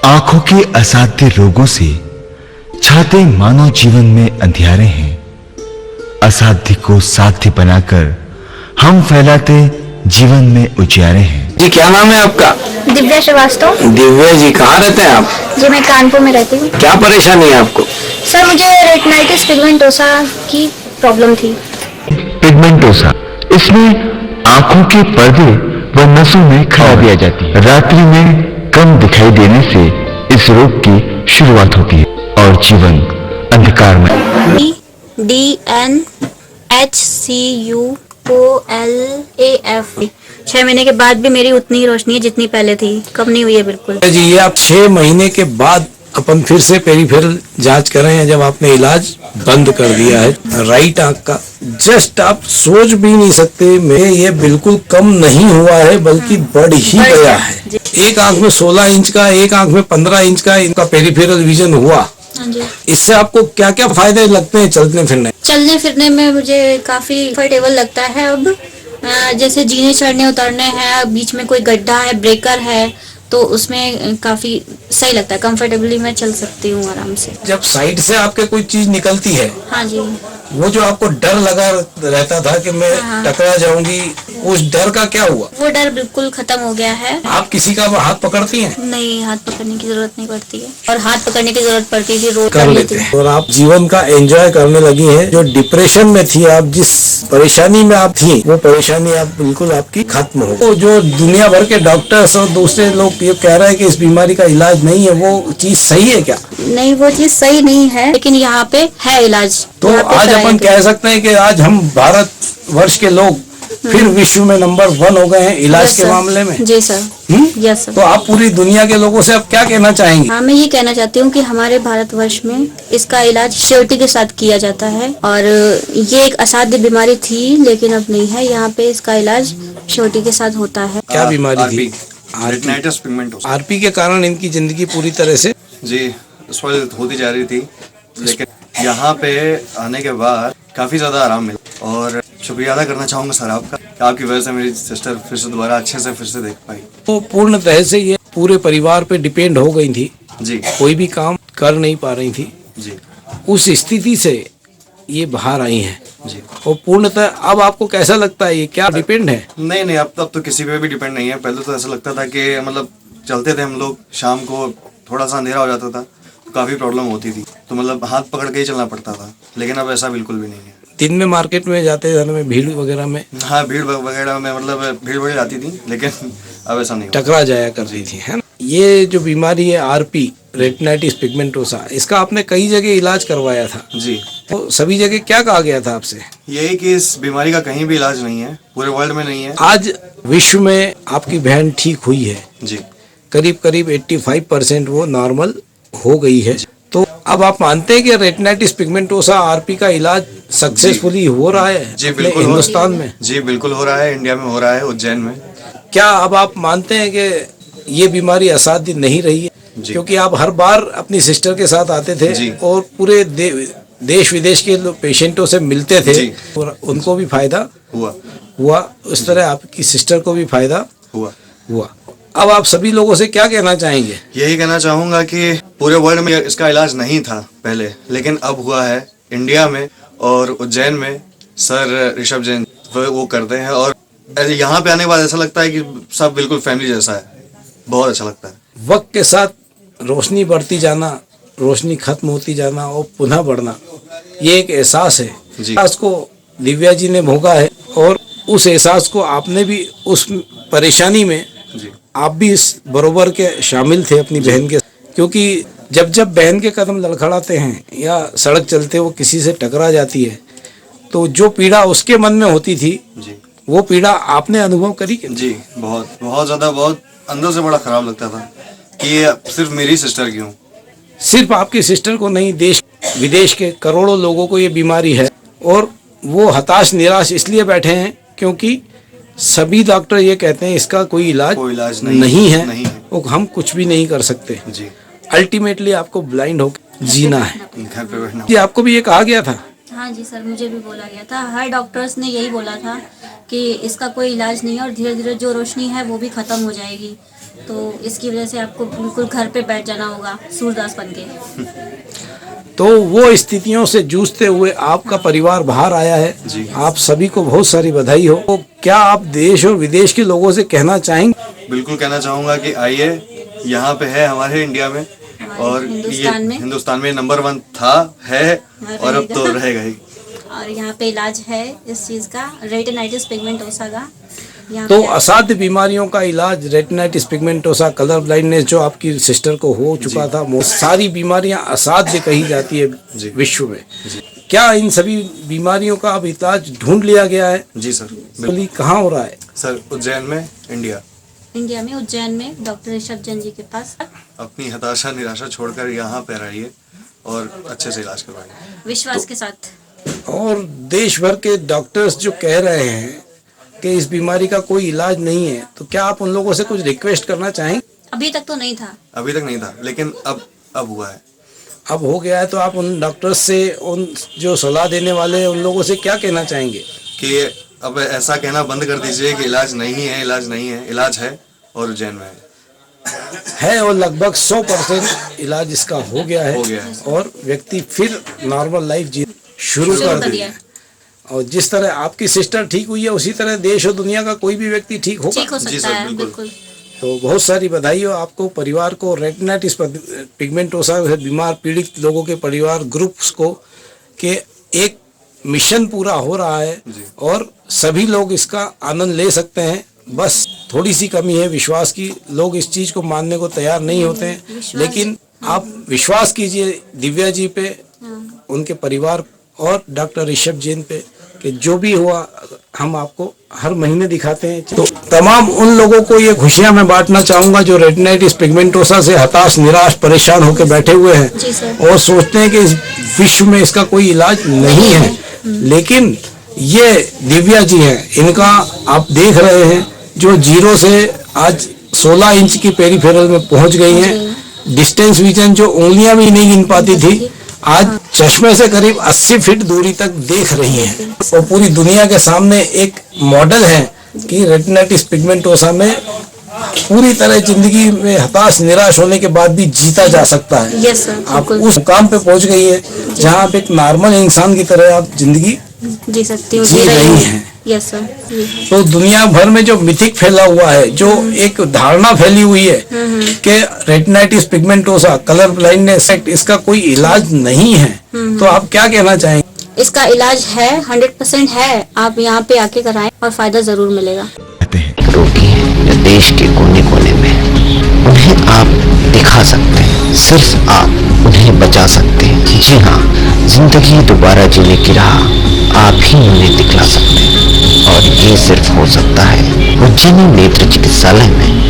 आंखों के असाध्य रोगों से छाते मानव जीवन में अंधियारे हैं। असाध्य को साध्य बनाकर हम फैलाते जीवन में उजियारे हैं। जी क्या नाम है आपका? दिव्या श्रीवास्तव। दिव्या जी कहाँ रहते हैं आप? जी मैं कानपुर में रहती हूँ। क्या परेशानी है आपको? सर मुझे रेटिनाइटिस पिगमेंटोसा की प्रॉब्लम थी। पिगमेंटोसा, इसमें आंखों के पर्दे व नसों में खराबी आ जाती है। रात्रि में कम दिखाई देने से इस रोग की शुरुआत होती है और जीवन अंधकार में। DNHCUOLAF 6 महीने के बाद भी मेरी उतनी ही रोशनी है जितनी पहले थी, कम नहीं हुई है बिल्कुल। जी ये आप 6 महीने के बाद अपन फिर से पेरिफेरल जांच कर रहे हैं जब आपने इलाज बंद कर दिया है राइट आंख का। जस्ट आप सोच भी नहीं सकते मैं ये बिल्कुल कम नहीं हुआ है बल्कि बढ़ ही गया है। एक आंख में 16 इंच का, एक आंख में 15 इंच का इनका पेरिफेरल विजन हुआ। इससे आपको क्या क्या फायदे लगते हैं चलने फिरने? चलने फिरने में मुझे काफी कंफर्टेबल लगता है। अब जैसे जीने चढ़ने उतरने हैं, बीच में कोई गड्ढा है, ब्रेकर है, तो उसमें काफी सही लगता है। कंफर्टेबली मैं चल सकती हूँ आराम से। जब साइड से आपके कोई चीज निकलती है, हाँ जी, वो जो आपको डर लगा रहता था कि मैं टकरा जाऊंगी, उस डर का क्या हुआ? वो डर बिल्कुल खत्म हो गया है। आप किसी का हाथ पकड़ती हैं? नहीं, हाथ पकड़ने की जरूरत नहीं पड़ती है, और हाथ पकड़ने की जरूरत पड़ती थी रोज कर लेते हैं। और आप जीवन का एंजॉय करने लगी हैं। जो डिप्रेशन में थी आप, जिस परेशानी में आप थी, वो परेशानी आप बिल्कुल आपकी खत्म हो। तो जो दुनिया भर के डॉक्टर्स और दूसरे लोग ये कह रहे हैं कि इस बीमारी का इलाज नहीं है, वो चीज सही है क्या? नहीं, वो चीज सही नहीं है, लेकिन यहाँ पे है इलाज। तो आज अपन कह सकते हैं कि आज हम भारत वर्ष के लोग फिर विश्व में नंबर 1 हो गए हैं इलाज के मामले में। जी सर। Yes sir. तो आप पूरी दुनिया के लोगों से अब क्या कहना चाहेंगे? हाँ, मैं ये कहना चाहती हूँ कि हमारे भारतवर्ष में इसका इलाज श्योरिटी के साथ किया जाता है, और ये एक असाध्य बीमारी थी लेकिन अब नहीं है। यहाँ पे इसका इलाज श्योरिटी के साथ होता है। क्या बीमारी थी? Retinitis pigmentosa. आरपी के कारण इनकी जिंदगी पूरी तरह से जी स्पॉइल होती जा रही थी, लेकिन यहाँ पे आने के बाद काफी ज्यादा आराम मिला। और शुक्रिया अदा करना चाहूंगा सर आपका, आपकी वजह से मेरी सिस्टर फिर से दोबारा अच्छे से फिर से देख पाई। वो पूर्ण तरह से ये पूरे परिवार पे डिपेंड हो गई थी जी, कोई भी काम कर नहीं पा रही थी जी उस स्थिति से ये बाहर आई हैं जी। और पूर्णतः अब आपको कैसा लगता है, ये क्या डिपेंड है? नहीं नहीं, अब तो किसी पे भी डिपेंड नहीं है। पहले तो ऐसा लगता था कि मतलब चलते थे हम लोग, शाम को थोड़ा सा अंधेरा हो जाता था तो काफी प्रॉब्लम होती थी, तो मतलब हाथ पकड़ के ही चलना पड़ता था, लेकिन अब ऐसा बिल्कुल भी नहीं है। दिन में मार्केट में जाते जाने में भीड़ वगैरह में? हाँ, भीड़ वगैरह में मतलब भीड़ बढ़ जाती थी, लेकिन अब ऐसा नहीं होता। टकरा जाया कर रही थी, है ना? ये जो बीमारी है आरपी, रेटिनाइटिस पिगमेंटोसा, इसका आपने कई जगह इलाज करवाया था जी। तो सभी जगह क्या कहा गया था आपसे? यही कि इस बीमारी का कहीं भी इलाज नहीं है, पूरे वर्ल्ड में नहीं है। आज विश्व में आपकी बहन ठीक हुई है, जी करीब करीब 85% वो नॉर्मल हो गई है। तो अब आप मानते हैं कि रेटिनाइटिस पिगमेंटोसा आरपी का इलाज सक्सेसफुली हो रहा है? जी अपने बिल्कुल हिंदुस्तान में? जी बिल्कुल हो रहा है, इंडिया में हो रहा है, उज्जैन में। क्या अब आप मानते हैं कि ये बीमारी असाध्य नहीं रही है? क्योंकि आप हर बार अपनी सिस्टर के साथ आते थे जी। और पूरे देश विदेश के पेशेंटों से मिलते थे और उनको भी फायदा हुआ उस तरह आपकी सिस्टर को भी फायदा हुआ। अब आप सभी लोगों से क्या कहना चाहेंगे? यही कहना चाहूंगा कि पूरे वर्ल्ड में इसका इलाज नहीं था पहले, लेकिन अब हुआ है इंडिया में और उज्जैन में। सर ऋषभ जैन वो करते हैं, और यहाँ पे आने के बाद ऐसा लगता है कि सब बिल्कुल फैमिली जैसा है, बहुत अच्छा लगता है। वक्त के साथ रोशनी बढ़ती जाना, रोशनी खत्म होती जाना और पुनः बढ़ना, ये एक एहसास है। एहसास को दिव्या जी ने भोगा है और उस एहसास को आपने भी, उस परेशानी में जी। आप भी इस बरोबर के शामिल थे अपनी बहन के, क्योंकि जब जब बहन के कदम लड़खड़ाते हैं या सड़क चलते वो किसी से टकरा जाती है, तो जो पीड़ा उसके मन में होती थी जी, वो पीड़ा आपने अनुभव करी? जी बहुत बहुत ज़्यादा, बहुत अंदर से बड़ा खराब लगता था कि ये सिर्फ मेरी सिस्टर की हूँ। सिर्फ आपकी सिस्टर को नहीं, देश विदेश के करोड़ों लोगों को ये बीमारी है, और वो हताश निराश इसलिए बैठे हैं क्योंकि सभी डॉक्टर ये कहते हैं इसका कोई इलाज नहीं है, वो हम कुछ भी नहीं कर सकते जी। अल्टीमेटली आपको ब्लाइंड होकर जीना है। घर पे बैठना। जी, आपको भी ये कहा गया था? हाँ जी सर, मुझे भी बोला गया था, हर डॉक्टर्स ने यही बोला था कि इसका कोई इलाज नहीं है और धीरे धीरे जो रोशनी है वो भी खत्म हो जाएगी। तो इसकी वजह से आपको बिल्कुल घर पे बैठ जाना होगा सूरदास बन के। तो वो स्थितियों से जूझते हुए आपका परिवार बाहर आया है। जी। आप सभी को बहुत सारी बधाई हो। तो क्या आप देश और विदेश के लोगों से कहना चाहेंगे? बिल्कुल कहना चाहूँगा कि आइए, यहाँ पे है हमारे इंडिया में, और हिंदुस्तान ये में। हिंदुस्तान में नंबर 1 था, है और अब तो रहेगा ही। और यहाँ पे इलाज है इस चीज़ का, रेटिनाइटिस पिगमेंटोसा का। यहाँ तो पे असाध्य बीमारियों का इलाज, रेटिनाइटिस पिगमेंटोसा, कलर ब्लाइंडनेस जो आपकी सिस्टर को हो चुका था, वो सारी बीमारियां असाध्य कही जाती है जी। विश्व में। क्या इन सभी बीमारियों का अब इलाज ढूंढ लिया गया है? जी सर। बोली कहाँ हो रहा है? सर उज्जैन में, इंडिया में उज्जैन में डॉक्टर ऋषभ जैन जी के पास। अपनी हताशा निराशा छोड़कर यहाँ पे रहिए और अच्छे से इलाज करवाइए विश्वास के साथ। और देश भर के डॉक्टर्स जो कह रहे हैं कि इस बीमारी का कोई इलाज नहीं है, तो क्या आप उन लोगों से कुछ रिक्वेस्ट करना चाहेंगे? अभी तक तो नहीं था। अभी तक नहीं था, लेकिन अब हुआ है। अब हो गया है, तो आप उन डॉक्टर्स से, उन जो सलाह देने वाले हैं, उन लोगों से क्या कहना चाहेंगे? कि अब ऐसा कहना बंद कर दीजिए कि इलाज नहीं है, इलाज नहीं है। इलाज है और उज्जैन में है और लगभग 100% इलाज इसका हो गया है, हो गया है। और व्यक्ति फिर नॉर्मल लाइफ जी शुरू कर दिया है। और जिस तरह आपकी सिस्टर ठीक हुई है, उसी तरह देश और दुनिया का कोई भी व्यक्ति ठीक होगा। ठीक हो जी सकता सर, है, बिल्कुल। बिल्कुल। तो बहुत सारी बधाई हो आपको, परिवार को, रेटिनाइटिस पिगमेंटोसा से बीमार पीड़ित लोगों के परिवार ग्रुप्स को, कि एक मिशन पूरा हो रहा है जी। और सभी लोग इसका आनंद ले सकते हैं। बस थोड़ी सी कमी है विश्वास की, लोग इस चीज को मानने को तैयार नहीं होते हैं, विश्वास- लेकिन आप विश्वास कीजिए दिव्या जी पे, उनके परिवार और डॉक्टर ऋषभ जैन पे, कि जो भी हुआ हम आपको हर महीने दिखाते हैं। तो तमाम उन लोगों को ये खुशियां मैं बांटना चाहूंगा जो रेटिनाइटिस पिगमेंटोसा से हताश, निराश, परेशान होकर बैठे हुए हैं जी सर। और सोचते हैं कि इस विश्व में इसका कोई इलाज नहीं है, लेकिन ये दिव्या जी हैं, इनका आप देख रहे हैं, जो 0 से आज 16 इंच की पेरीफेरल में पहुंच गई हैं। डिस्टेंस विजन जो उंगलियां भी नहीं गिन पाती थी, आज चश्मे से करीब 80 फीट दूरी तक देख रही हैं, और पूरी दुनिया के सामने एक मॉडल है कि रेटिनाइटिस पिगमेंटोसा में पूरी तरह जिंदगी में हताश, निराश होने के बाद भी जीता जा सकता है। यस सर, आप बिल्कुल। उस मुकाम पे पहुंच गई है जहां आप एक नॉर्मल इंसान की तरह आप जिंदगी जी सकती हूँ, जी जी रही रही हूँ। हैं। यस सर, जी। तो दुनिया भर में जो मिथिक फैला हुआ है, जो एक धारणा फैली हुई है कि रेटिनाइटिस पिगमेंटोसा, कलर ब्लाइंडनेस, इसका कोई इलाज नहीं है, तो आप क्या कहना चाहेंगे? इसका इलाज है, 100% है। आप यहाँ पे आके कराएं और फायदा जरूर मिलेगा। कहते हैं रोगी हैं या देश के कोने कोने में, उन्हें आप दिखा सकते हैं, सिर्फ आप उन्हें बचा सकते हैं। जी हाँ, जिंदगी दोबारा जीने की राह आप ही उन्हें दिखला सकते हैं, और ये सिर्फ हो सकता है उज्जैनी नेत्र चिकित्सालय में।